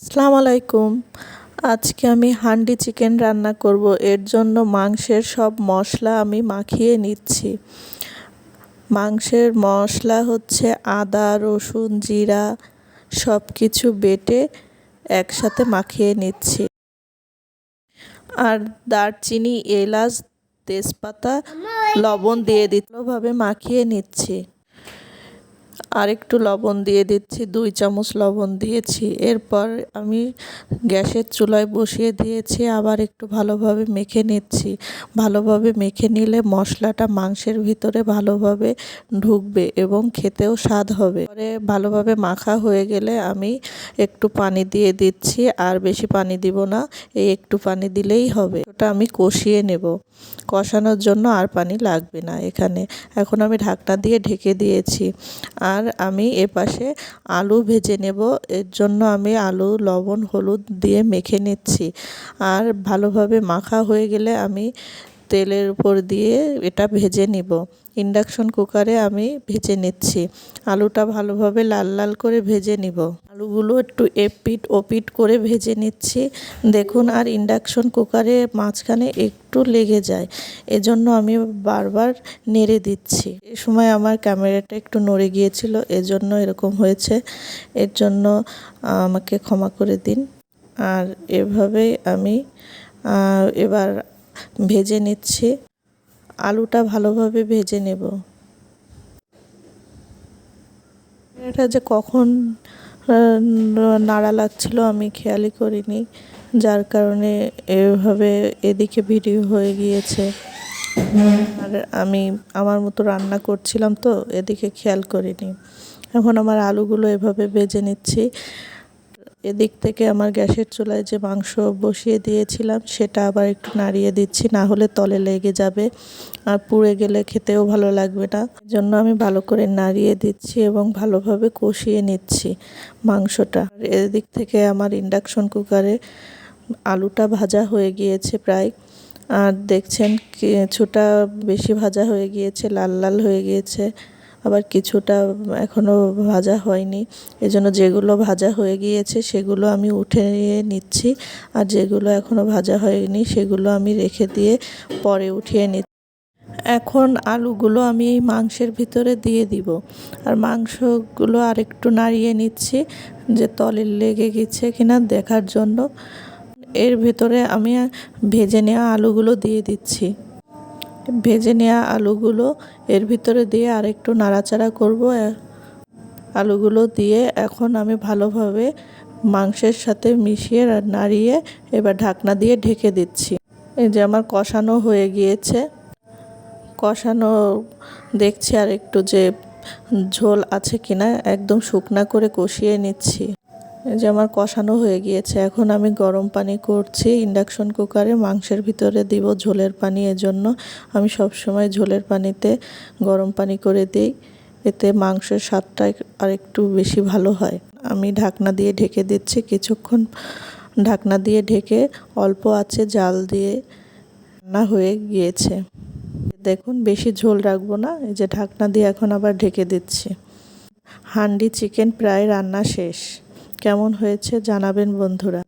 আসসালামু আলাইকুম। আজকে আমি হান্ডি চিকেন রান্না করব। এর জন্য মাংসের সব মশলা আমি মাখিয়ে নিচ্ছি। মাংসের মশলা হচ্ছে আদা, রসুন, জিরা সব কিছু বেটে একসাথে মাখিয়ে নিচ্ছি। আর দারচিনি, এলাচ, তেজপাতা, লবণ দিয়ে ভালোভাবে মাখিয়ে নিচ্ছি। আর একটু লবণ দিয়ে দিচ্ছি, 2 চামচ লবণ দিয়েছি। এরপর আমি গ্যাসের চুলায় বসিয়ে দিয়েছি, আবার একটু ভালোভাবে মেখে নিচ্ছি। ভালোভাবে মেখে নিলে মশলাটা মাংসের ভিতরে ভালোভাবে ঢুকবে এবং খেতেও স্বাদ হবে। পরে ভালোভাবে মাখা হয়ে গেলে আমি একটু পানি দিয়ে দিচ্ছি, আর বেশি পানি দিব না, এই একটু পানি দিলেই হবে। ওটা আমি কষিয়ে নেব। কষানোর জন্য আর পানি লাগবে না এখানে। এখন আমি ঢাকনা দিয়ে ঢেকে দিয়েছি। আর আমি এপাশে আলু ভেজে নেব। এর জন্য আমি আলু, লবণ, হলুদ দিয়ে মেখে নিচ্ছি। আর ভালোভাবে মাখা হয়ে গেলে আমি তেলের উপর দিয়ে এটা ভেজে নিব। ইন্ডাকশন কুকারে আমি ভেজে নিচ্ছি। আলুটা ভালোভাবে লাল লাল করে ভেজে নিব। আলুগুলো একটু এপিট ওপিট করে ভেজে নিচ্ছি। দেখুন, আর ইন্ডাকশন কুকারে মাঝখানে একটু লেগে যায়, এজন্য আমি বারবার নেড়ে দিচ্ছি। এ সময় আমার ক্যামেরাটা একটু নড়ে গিয়েছিল, এজন্য এরকম হয়েছে। এর জন্য আমাকে ক্ষমা করে দিন। আর এভাবেই আমি এবার ভেজে নিচ্ছি। আলুটা ভালোভাবে ভেজে নেব। এটা যে কখন নাড়া লাগছিল আমি খেয়ালই করিনি, যার কারণে এভাবে এদিকে ভিডিও হয়ে গিয়েছে। আর আমি আমার মতো রান্না করছিলাম তো এদিকে খেয়াল করিনি। এখন আমার আলুগুলো এভাবে ভেজে নিচ্ছি। এদিক থেকে আমার গ্যাসের চুলায় যে মাংস বসিয়ে দিয়েছিলাম সেটা আবার একটু নাড়িয়ে দিচ্ছি, না হলে তলে লেগে যাবে আর পুড়ে গেলে খেতেও ভালো লাগবে না। এজন্য আমি ভালো করে নাড়িয়ে দিচ্ছি এবং ভালোভাবে কষিয়ে নিচ্ছি মাংসটা। এদিক থেকে আমার ইন্ডাকশন কুকারে আলুটা ভাজা হয়ে গিয়েছে প্রায়। আর দেখছেন কিছুটা বেশি ভাজা হয়ে গিয়েছে, লাল লাল হয়ে গিয়েছে, আবার কিছুটা এখনও ভাজা হয়নি। এজন্য যেগুলো ভাজা হয়ে গিয়েছে সেগুলো আমি উঠিয়ে নিচ্ছি, আর যেগুলো এখনও ভাজা হয়নি সেগুলো আমি রেখে দিয়ে পরে উঠিয়ে নিচ্ছি। এখন আলুগুলো আমি এই মাংসের ভিতরে দিয়ে দিব। আর মাংসগুলো আরেকটু নাড়িয়ে নিচ্ছি যে তলে লেগে গেছে কিনা দেখার জন্য। এর ভিতরে আমি ভেজে নেওয়া আলুগুলো দিয়ে দিচ্ছি। ভেজে নেওয়া আলুগুলো এর ভিতরে দিয়ে আরেকটু নাড়াচাড়া করব। আলুগুলো দিয়ে এখন আমি ভালোভাবে মাংসের সাথে মিশিয়ে নাড়িয়ে এবার ঢাকনা দিয়ে ঢেকে দিচ্ছি। এই যে আমার কষানো হয়ে গিয়েছে। কষানো দেখছি আর একটু যে ঝোল আছে কিনা, একদম শুকনা করে কষিয়ে নিচ্ছি। এই যে আমার কষানো হয়ে গিয়েছে। এখন আমি গরম পানি করছি ইন্ডাকশন কুকারে, মাংসের ভিতরে দিব ঝোলের পানি। এজন্য আমি সব সময় ঝোলের পানিতে গরম পানি করে দিই, এতে মাংসের স্বাদটা আর একটু বেশি ভালো হয়। আমি ঢাকনা দিয়ে ঢেকে দিচ্ছি। কিছুক্ষণ ঢাকনা দিয়ে ঢেকে অল্প আঁচে জাল দিয়ে রান্না হয়ে গিয়েছে। দেখুন, বেশি ঝোল রাখবো না। এই যে ঢাকনা দিয়ে এখন আবার ঢেকে দিচ্ছি। হান্ডি চিকেন প্রায় রান্না শেষ। কেমন হয়েছে জানাবেন বন্ধুরা।